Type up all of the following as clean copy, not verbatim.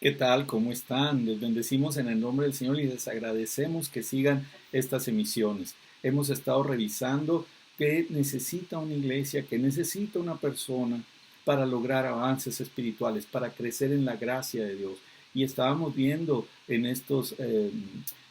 ¿Qué tal? ¿Cómo están? Les bendecimos en el nombre del Señor y les agradecemos que sigan estas emisiones. Hemos estado revisando qué necesita una iglesia, qué necesita una persona para lograr avances espirituales, para crecer en la gracia de Dios. Y estábamos viendo en estos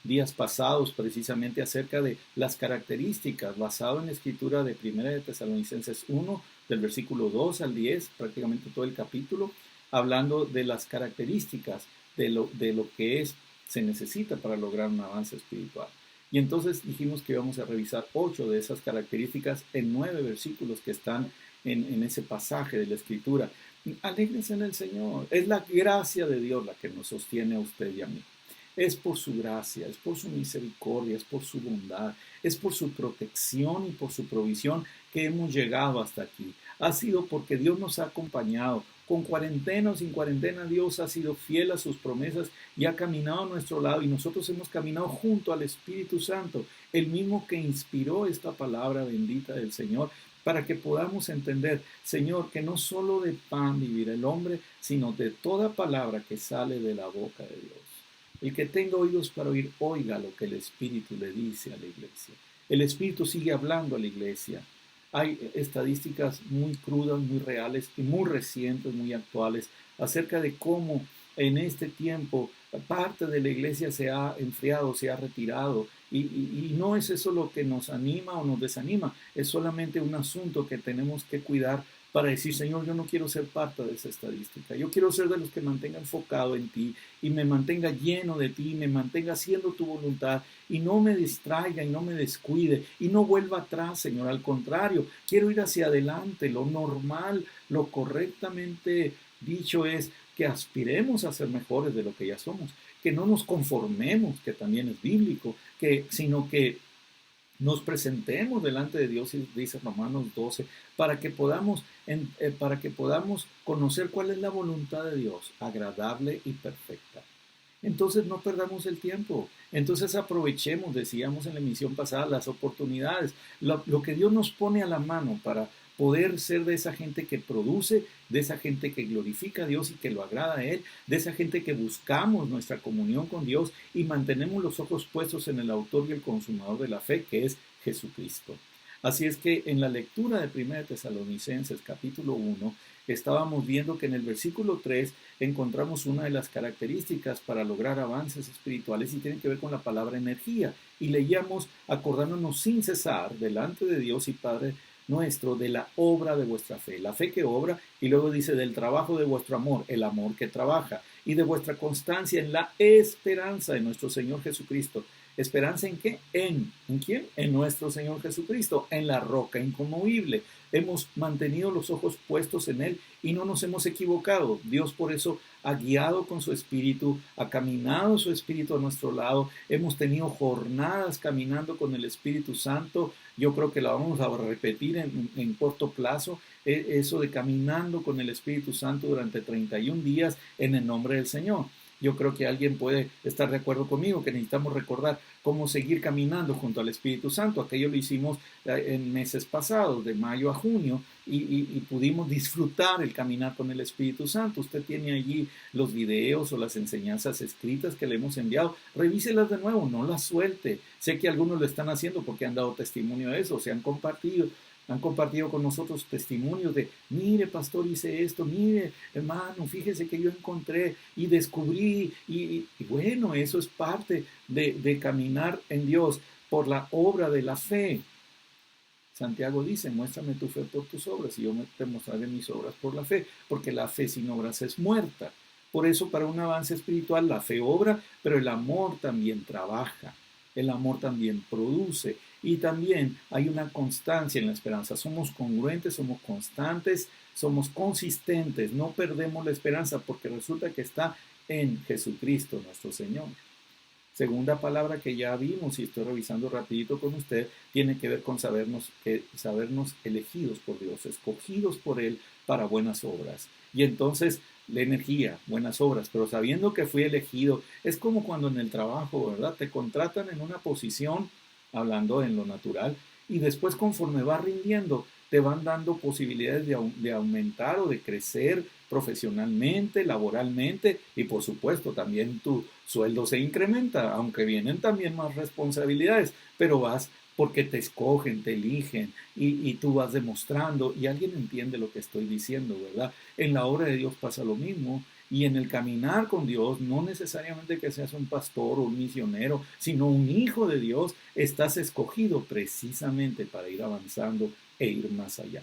días pasados precisamente acerca de las características basado en la escritura de Primera de Tesalonicenses 1, del versículo 2 al 10, prácticamente todo el capítulo hablando de las características de lo que se necesita para lograr un avance espiritual. Y entonces dijimos que íbamos a revisar 8 de esas características en 9 versículos que están en ese pasaje de la Escritura. Alégrense en el Señor. Es la gracia de Dios la que nos sostiene a usted y a mí. Es por su gracia, es por su misericordia, es por su bondad, es por su protección y por su provisión que hemos llegado hasta aquí. Ha sido porque Dios nos ha acompañado. Con cuarentena o sin cuarentena, Dios ha sido fiel a sus promesas y ha caminado a nuestro lado y nosotros hemos caminado junto al Espíritu Santo, el mismo que inspiró esta palabra bendita del Señor, para que podamos entender, Señor, que no solo de pan vivirá el hombre, sino de toda palabra que sale de la boca de Dios. El que tenga oídos para oír, oiga lo que el Espíritu le dice a la iglesia. El Espíritu sigue hablando a la iglesia. Hay estadísticas muy crudas, muy reales y muy recientes, muy actuales, acerca de cómo en este tiempo parte de la iglesia se ha enfriado, se ha retirado. Y no es eso lo que nos anima o nos desanima, es solamente un asunto que tenemos que cuidar para decir, Señor, yo no quiero ser parte de esa estadística, yo quiero ser de los que mantenga enfocado en ti y me mantenga lleno de ti, me mantenga haciendo tu voluntad y no me distraiga y no me descuide y no vuelva atrás, Señor. Al contrario, quiero ir hacia adelante. Lo normal, lo correctamente dicho es que aspiremos a ser mejores de lo que ya somos, que no nos conformemos, que también es bíblico, sino que nos presentemos delante de Dios, dice Romanos 12, para que podamos conocer cuál es la voluntad de Dios, agradable y perfecta. Entonces no perdamos el tiempo. Entonces aprovechemos, decíamos en la emisión pasada, las oportunidades, lo que Dios nos pone a la mano para poder ser de esa gente que produce, de esa gente que glorifica a Dios y que lo agrada a Él, de esa gente que buscamos nuestra comunión con Dios y mantenemos los ojos puestos en el autor y el consumador de la fe, que es Jesucristo. Así es que en la lectura de 1 Tesalonicenses capítulo 1, estábamos viendo que en el versículo 3 encontramos una de las características para lograr avances espirituales y tiene que ver con la palabra energía. Y leíamos acordándonos sin cesar delante de Dios y Padre nuestro de la obra de vuestra fe, la fe que obra, y luego dice del trabajo de vuestro amor, el amor que trabaja, y de vuestra constancia en la esperanza de nuestro Señor Jesucristo. ¿Esperanza en qué? ¿En quién? En nuestro Señor Jesucristo, en la roca inconmovible. Hemos mantenido los ojos puestos en Él y no nos hemos equivocado. Dios por eso ha guiado con su Espíritu, ha caminado su Espíritu a nuestro lado. Hemos tenido jornadas caminando con el Espíritu Santo. Yo creo que la vamos a repetir en corto plazo. Eso de caminando con el Espíritu Santo durante 31 días en el nombre del Señor. Yo creo que alguien puede estar de acuerdo conmigo que necesitamos recordar cómo seguir caminando junto al Espíritu Santo. Aquello lo hicimos en meses pasados, de mayo a junio, y pudimos disfrutar el caminar con el Espíritu Santo. Usted tiene allí los videos o las enseñanzas escritas que le hemos enviado. Revíselas de nuevo, no las suelte. Sé que algunos lo están haciendo porque han dado testimonio de eso, se han compartido con nosotros testimonios de, mire pastor, hice esto, mire hermano, fíjese que yo encontré y descubrí, y bueno, eso es parte de caminar en Dios por la obra de la fe. Santiago dice, muéstrame tu fe por tus obras y yo te mostraré mis obras por la fe, porque la fe sin obras es muerta. Por eso para un avance espiritual la fe obra, pero el amor también trabaja, el amor también produce y también hay una constancia en la esperanza. Somos congruentes, somos constantes, somos consistentes, no perdemos la esperanza porque resulta que está en Jesucristo nuestro Señor. Segunda palabra que ya vimos y estoy revisando rapidito con usted, tiene que ver con sabernos elegidos por Dios, escogidos por Él para buenas obras. Y entonces la energía, buenas obras, pero sabiendo que fui elegido, es como cuando en el trabajo, ¿verdad? Te contratan en una posición, hablando en lo natural, y después conforme vas rindiendo, te van dando posibilidades de aumentar o de crecer, profesionalmente, laboralmente, y por supuesto también tu sueldo se incrementa, aunque vienen también más responsabilidades, pero vas porque te escogen, te eligen y tú vas demostrando y alguien entiende lo que estoy diciendo, ¿verdad? En la obra de Dios pasa lo mismo. Y en el caminar con Dios, no necesariamente que seas un pastor o un misionero, sino un hijo de Dios, estás escogido precisamente para ir avanzando e ir más allá.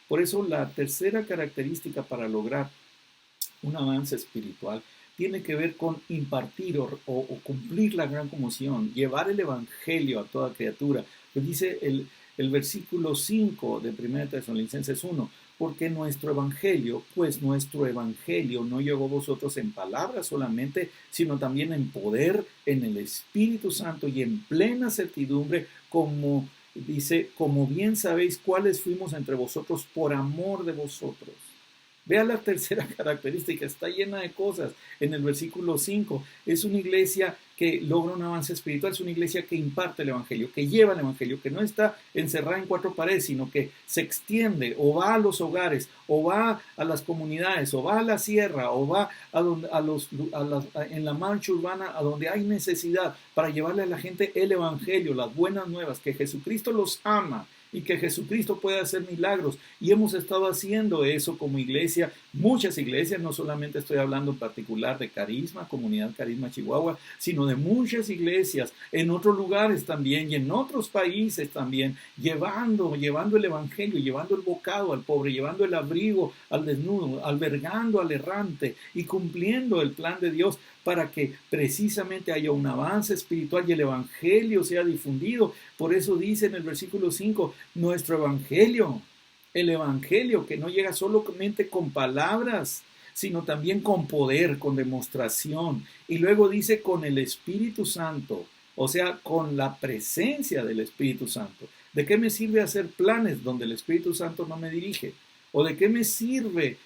Por eso la tercera característica para lograr un avance espiritual tiene que ver con impartir o cumplir la gran comisión, llevar el evangelio a toda criatura. Lo dice el versículo 5 de 1 Tesalonicenses 1, porque nuestro evangelio no llegó a vosotros en palabras solamente, sino también en poder, en el Espíritu Santo y en plena certidumbre, como dice, como bien sabéis cuáles fuimos entre vosotros por amor de vosotros. Vea la tercera característica, está llena de cosas. En el versículo 5, es una iglesia que logra un avance espiritual, es una iglesia que imparte el evangelio, que lleva el evangelio, que no está encerrada en cuatro paredes, sino que se extiende o va a los hogares, o va a las comunidades, o va a la sierra, o va en la marcha urbana a donde hay necesidad para llevarle a la gente el evangelio, las buenas nuevas, que Jesucristo los ama y que Jesucristo puede hacer milagros. Y hemos estado haciendo eso como iglesia, muchas iglesias, no solamente estoy hablando en particular de Carisma, Comunidad Carisma Chihuahua, sino de muchas iglesias en otros lugares también y en otros países también, llevando el evangelio, llevando el bocado al pobre, llevando el abrigo al desnudo, albergando al errante y cumpliendo el plan de Dios para que precisamente haya un avance espiritual y el evangelio sea difundido. Por eso dice en el versículo 5, nuestro evangelio, el evangelio que no llega solamente con palabras, sino también con poder, con demostración. Y luego dice con el Espíritu Santo, o sea, con la presencia del Espíritu Santo. ¿De qué me sirve hacer planes donde el Espíritu Santo no me dirige? ¿O de qué me sirve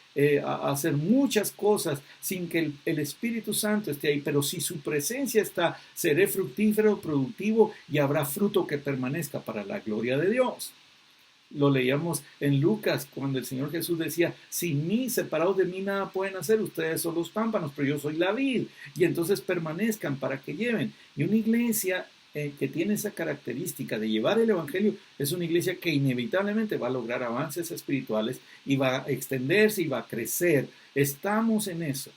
hacer muchas cosas sin que el Espíritu Santo esté ahí? Pero si su presencia está, seré fructífero, productivo y habrá fruto que permanezca para la gloria de Dios. Lo leíamos en Lucas cuando el Señor Jesús decía, sin mí, separados de mí, nada pueden hacer, ustedes son los pámpanos, pero yo soy la vid, y entonces permanezcan para que lleven. Y una iglesia que tiene esa característica de llevar el evangelio es una iglesia que inevitablemente va a lograr avances espirituales y va a extenderse y va a crecer. Estamos en eso.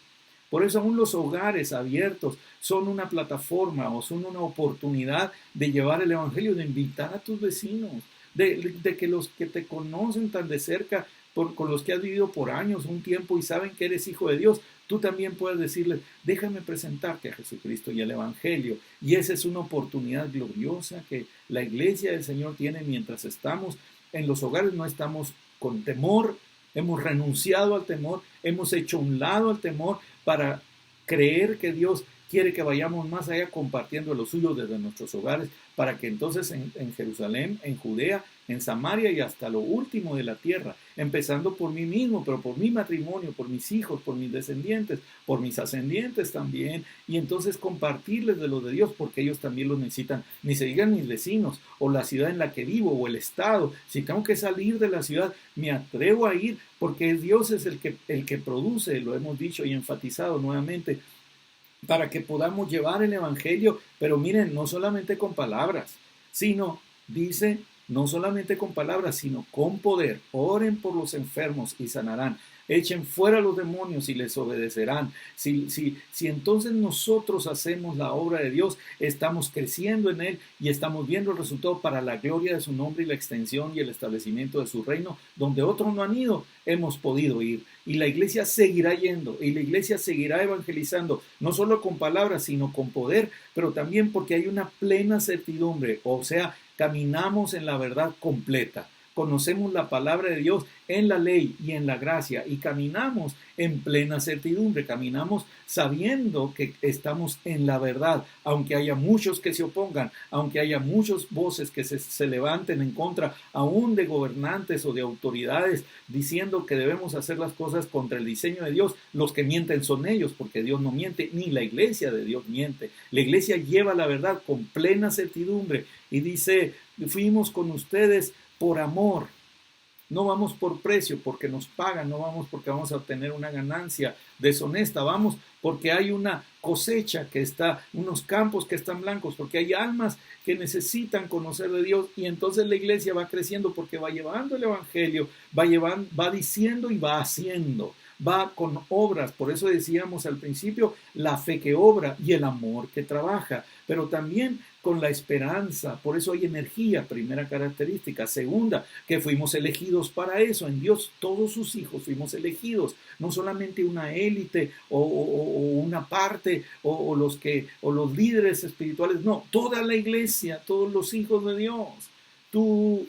Por eso aún los hogares abiertos son una plataforma o son una oportunidad de llevar el evangelio, de invitar a tus vecinos, de que los que te conocen tan de cerca, con los que has vivido por años, un tiempo y saben que eres hijo de Dios, tú también puedes decirles, déjame presentarte a Jesucristo y al evangelio. Y esa es una oportunidad gloriosa que la iglesia del Señor tiene mientras estamos en los hogares. No estamos con temor, hemos renunciado al temor, hemos hecho un lado al temor para creer que Dios quiere que vayamos más allá compartiendo lo suyo desde nuestros hogares, para que entonces en Jerusalén, en Judea, en Samaria y hasta lo último de la tierra, empezando por mí mismo, pero por mi matrimonio, por mis hijos, por mis descendientes, por mis ascendientes también, y entonces compartirles de lo de Dios, porque ellos también lo necesitan. Ni se digan mis vecinos, o la ciudad en la que vivo, o el estado. Si tengo que salir de la ciudad, me atrevo a ir, porque Dios es el que produce, lo hemos dicho y enfatizado nuevamente, para que podamos llevar el evangelio, pero miren, no solamente con palabras, sino, dice, no solamente con palabras, sino con poder. Oren por los enfermos y sanarán. Echen fuera los demonios y les obedecerán. Si entonces nosotros hacemos la obra de Dios, estamos creciendo en Él y estamos viendo el resultado para la gloria de su nombre y la extensión y el establecimiento de su reino, donde otros no han ido, hemos podido ir. Y la iglesia seguirá yendo y la iglesia seguirá evangelizando, no solo con palabras, sino con poder, pero también porque hay una plena certidumbre, o sea, caminamos en la verdad completa. Conocemos la palabra de Dios en la ley y en la gracia y caminamos en plena certidumbre, caminamos sabiendo que estamos en la verdad, aunque haya muchos que se opongan, aunque haya muchas voces que se levanten en contra, aún de gobernantes o de autoridades, diciendo que debemos hacer las cosas contra el diseño de Dios. Los que mienten son ellos, porque Dios no miente, ni la iglesia de Dios miente. La iglesia lleva la verdad con plena certidumbre y dice, fuimos con ustedes por amor. No vamos por precio, porque nos pagan, no vamos porque vamos a obtener una ganancia deshonesta, vamos porque hay una cosecha que está, unos campos que están blancos, porque hay almas que necesitan conocer de Dios y entonces la iglesia va creciendo porque va llevando el evangelio, va diciendo y va haciendo, va con obras. Por eso decíamos al principio la fe que obra y el amor que trabaja, pero también con la esperanza. Por eso hay energía, primera característica. Segunda, que fuimos elegidos para eso. En Dios todos sus hijos fuimos elegidos, no solamente una élite o una parte o los líderes espirituales, no, toda la iglesia, todos los hijos de Dios. Tú,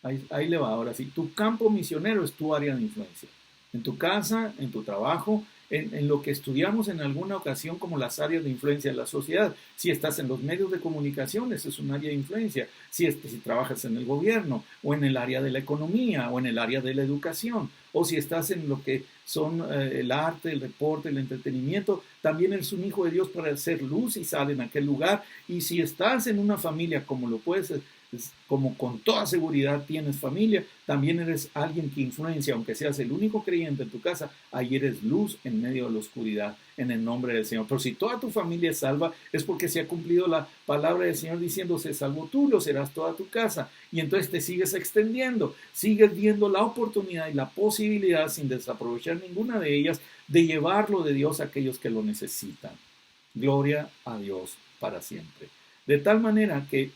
ahí le va ahora sí, tu campo misionero es tu área de influencia. En tu casa, en tu trabajo, en lo que estudiamos en alguna ocasión como las áreas de influencia de la sociedad. Si estás en los medios de comunicación, eso es un área de influencia. Si trabajas en el gobierno, o en el área de la economía, o en el área de la educación, o si estás en lo que son el arte, el deporte, el entretenimiento, también eres un hijo de Dios para hacer luz y sal en aquel lugar. Y si estás en una familia como lo puedes, como con toda seguridad tienes familia, también eres alguien que influencia, aunque seas el único creyente en tu casa, ahí eres luz en medio de la oscuridad, en el nombre del Señor. Pero si toda tu familia es salva, es porque se ha cumplido la palabra del Señor diciendo, se salvó tú, lo serás toda tu casa. Y entonces te sigues extendiendo, sigues viendo la oportunidad y la posibilidad, sin desaprovechar ninguna de ellas, de llevarlo de Dios a aquellos que lo necesitan. Gloria a Dios para siempre. De tal manera que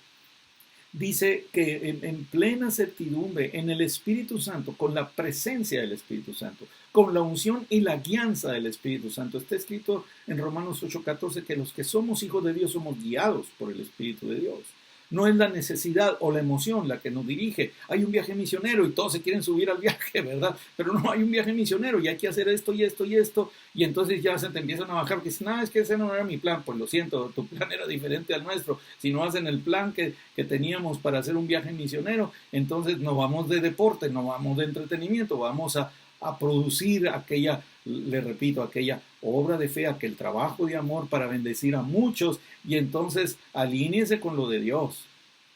dice que en plena certidumbre, en el Espíritu Santo, con la presencia del Espíritu Santo, con la unción y la guianza del Espíritu Santo. Está escrito en Romanos 8:14 que los que somos hijos de Dios somos guiados por el Espíritu de Dios. No es la necesidad o la emoción la que nos dirige. Hay un viaje misionero y todos se quieren subir al viaje, ¿verdad? Pero no hay un viaje misionero y hay que hacer esto y esto y esto. Y entonces ya se te empiezan a bajar porque dicen, es que ese no era mi plan. Pues lo siento, tu plan era diferente al nuestro. Si no hacen el plan que teníamos para hacer un viaje misionero, entonces no vamos de deporte, no vamos de entretenimiento, vamos a producir aquella, le repito, aquella obra de fe, aquel trabajo de amor para bendecir a muchos, y entonces alíñese con lo de Dios.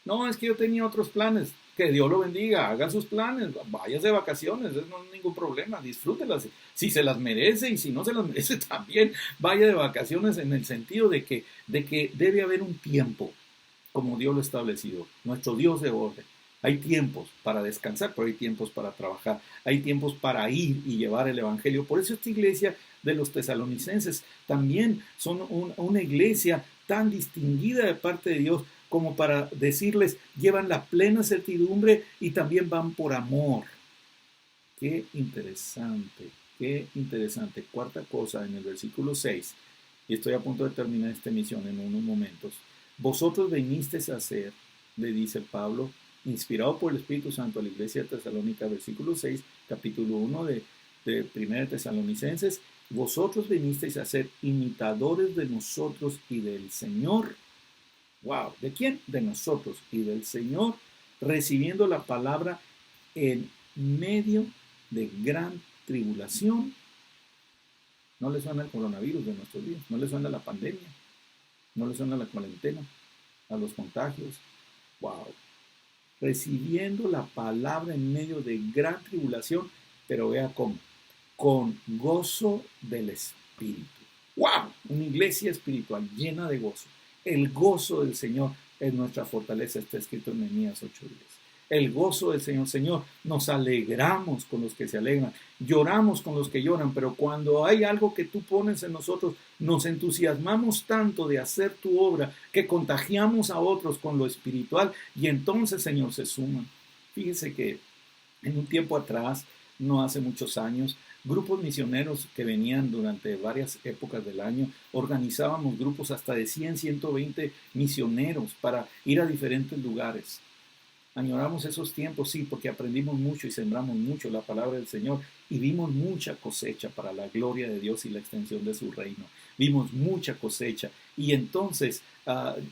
No, es que yo tenía otros planes. Que Dios lo bendiga, haga sus planes, váyase de vacaciones, no hay ningún problema, disfrútelas. Si se las merece y si no se las merece también, vaya de vacaciones en el sentido de que debe haber un tiempo como Dios lo ha establecido, nuestro Dios de orden. Hay tiempos para descansar, pero hay tiempos para trabajar, hay tiempos para ir y llevar el evangelio. Por eso esta iglesia de los tesalonicenses también son una iglesia tan distinguida de parte de Dios como para decirles, llevan la plena certidumbre y también van por amor. Qué interesante, qué interesante. Cuarta cosa en el versículo 6, y estoy a punto de terminar esta misión en unos momentos. Vosotros vinisteis a ser, le dice Pablo, inspirado por el Espíritu Santo a la iglesia de Tesalónica, versículo 6, capítulo 1 de 1 Tesalonicenses, vosotros vinisteis a ser imitadores de nosotros y del Señor. Wow, ¿de quién? De nosotros y del Señor, recibiendo la palabra en medio de gran tribulación. No le suena el coronavirus de nuestros días, no le suena la pandemia, no le suena la cuarentena, a los contagios. Wow. Recibiendo la palabra en medio de gran tribulación, pero vea cómo, con gozo del Espíritu. ¡Wow! Una iglesia espiritual llena de gozo. El gozo del Señor es nuestra fortaleza, está escrito en Nehemías 8:10. El gozo del Señor, Señor, nos alegramos con los que se alegran, lloramos con los que lloran, pero cuando hay algo que tú pones en nosotros, nos entusiasmamos tanto de hacer tu obra que contagiamos a otros con lo espiritual y entonces, Señor, se suman. Fíjese que en un tiempo atrás, no hace muchos años, grupos misioneros que venían durante varias épocas del año, organizábamos grupos hasta de 100, 120 misioneros para ir a diferentes lugares. Añoramos esos tiempos, sí, porque aprendimos mucho y sembramos mucho la palabra del Señor y vimos mucha cosecha para la gloria de Dios y la extensión de su reino. Vimos mucha cosecha y entonces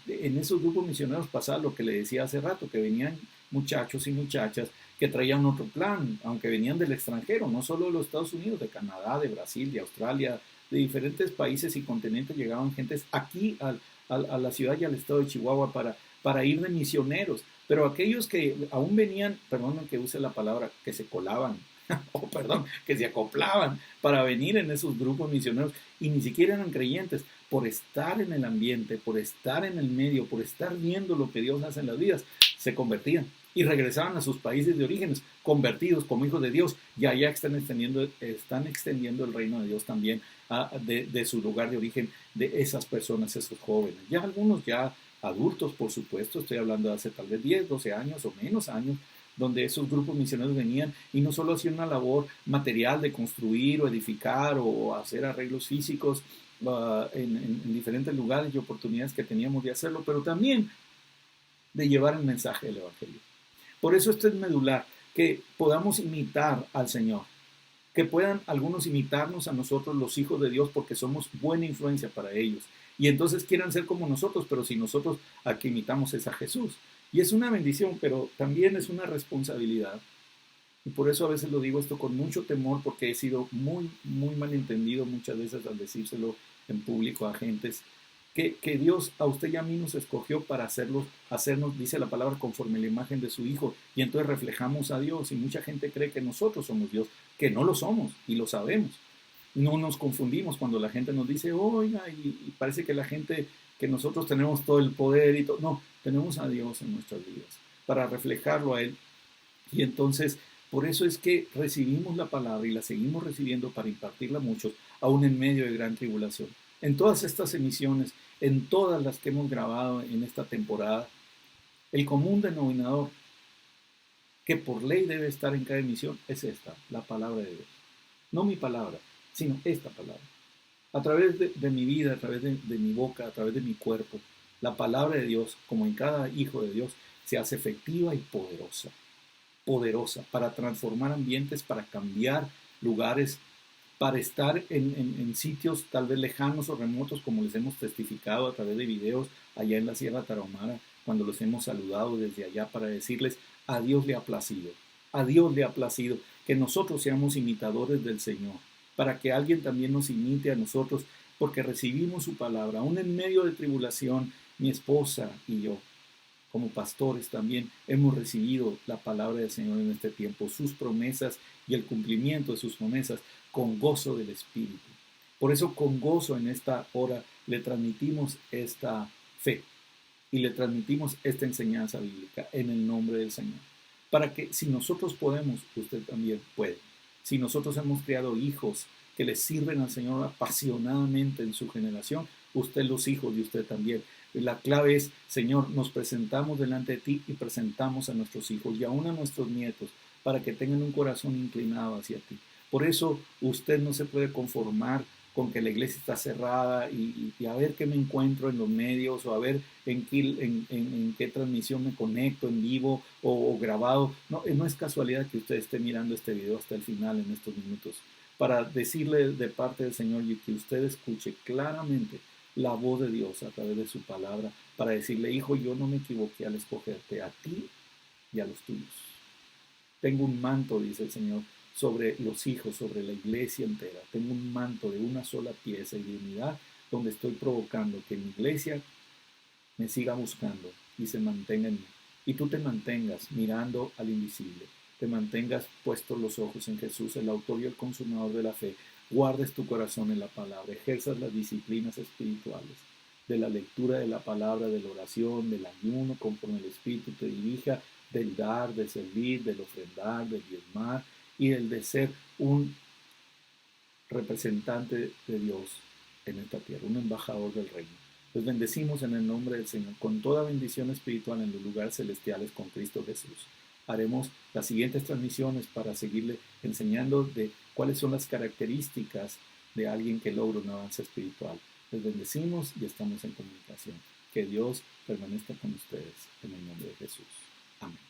en esos grupos misioneros pasaba lo que le decía hace rato, que venían muchachos y muchachas que traían otro plan, aunque venían del extranjero, no solo de los Estados Unidos, de Canadá, de Brasil, de Australia, de diferentes países y continentes llegaban gentes aquí a la ciudad y al estado de Chihuahua para ir de misioneros. Pero aquellos que aún venían, perdón que use la palabra, que se colaban, o perdón, que se acoplaban para venir en esos grupos misioneros y ni siquiera eran creyentes, por estar en el ambiente, por estar en el medio, por estar viendo lo que Dios hace en las vidas, se convertían y regresaban a sus países de orígenes, convertidos como hijos de Dios, y allá están extendiendo el reino de Dios también de su lugar de origen, de esas personas, esos jóvenes. Ya algunos ya adultos, por supuesto, estoy hablando de hace tal vez 10, 12 años o menos años, donde esos grupos misioneros venían y no solo hacían una labor material de construir o edificar o hacer arreglos físicos en diferentes lugares y oportunidades que teníamos de hacerlo, pero también de llevar el mensaje del Evangelio. Por eso esto es medular, que podamos imitar al Señor, que puedan algunos imitarnos a nosotros los hijos de Dios porque somos buena influencia para ellos. Y entonces quieran ser como nosotros, pero si nosotros a que imitamos es a Jesús. Y es una bendición, pero también es una responsabilidad. Y por eso a veces lo digo esto con mucho temor porque he sido muy, muy malentendido muchas veces al decírselo en público a gentes que Dios a usted y a mí nos escogió para hacernos, dice la palabra, conforme a la imagen de su Hijo, y entonces reflejamos a Dios, y mucha gente cree que nosotros somos Dios, que no lo somos, y lo sabemos. No nos confundimos cuando la gente nos dice, oiga, y parece que la gente, que nosotros tenemos todo el poder y todo. No, tenemos a Dios en nuestras vidas, para reflejarlo a Él. Y entonces, por eso es que recibimos la palabra y la seguimos recibiendo para impartirla a muchos, aún en medio de gran tribulación. En todas estas emisiones, en todas las que hemos grabado en esta temporada, el común denominador que por ley debe estar en cada emisión es esta, la palabra de Dios. No mi palabra, sino esta palabra. A través de mi vida, a través de mi boca, a través de mi cuerpo, la palabra de Dios, como en cada hijo de Dios, se hace efectiva y poderosa. Poderosa para transformar ambientes, para cambiar lugares, para estar en sitios tal vez lejanos o remotos, como les hemos testificado a través de videos allá en la Sierra Tarahumara, cuando los hemos saludado desde allá para decirles, a Dios le ha placido, a Dios le ha placido que nosotros seamos imitadores del Señor, para que alguien también nos imite a nosotros, porque recibimos su palabra, aún en medio de tribulación, mi esposa y yo, como pastores también hemos recibido la palabra del Señor en este tiempo, sus promesas y el cumplimiento de sus promesas con gozo del Espíritu. Por eso con gozo en esta hora le transmitimos esta fe y le transmitimos esta enseñanza bíblica en el nombre del Señor. Para que si nosotros podemos, usted también puede. Si nosotros hemos criado hijos que le sirven al Señor apasionadamente en su generación, usted los hijos de usted también. La clave es, Señor, nos presentamos delante de ti y presentamos a nuestros hijos y aún a nuestros nietos para que tengan un corazón inclinado hacia ti. Por eso usted no se puede conformar con que la iglesia está cerrada y a ver qué me encuentro en los medios o a ver en qué transmisión me conecto en vivo o grabado. No, no es casualidad que usted esté mirando este video hasta el final en estos minutos para decirle de parte del Señor y que usted escuche claramente la voz de Dios a través de su palabra para decirle, hijo, yo no me equivoqué al escogerte a ti y a los tuyos. Tengo un manto, dice el Señor, sobre los hijos, sobre la iglesia entera. Tengo un manto de una sola pieza y de unidad donde estoy provocando que mi iglesia me siga buscando y se mantenga en mí. Y tú te mantengas mirando al invisible, te mantengas puestos los ojos en Jesús, el autor y el consumador de la fe, guardes tu corazón en la palabra, ejerzas las disciplinas espirituales, de la lectura de la palabra, de la oración, del ayuno, conforme el Espíritu te dirija, del dar, del servir, del ofrendar, del diezmar y el de ser un representante de Dios en esta tierra, un embajador del reino. Les bendecimos en el nombre del Señor, con toda bendición espiritual en los lugares celestiales con Cristo Jesús. Haremos las siguientes transmisiones para seguirle enseñando de cuáles son las características de alguien que logra un avance espiritual. Les bendecimos y estamos en comunicación. Que Dios permanezca con ustedes en el nombre de Jesús. Amén.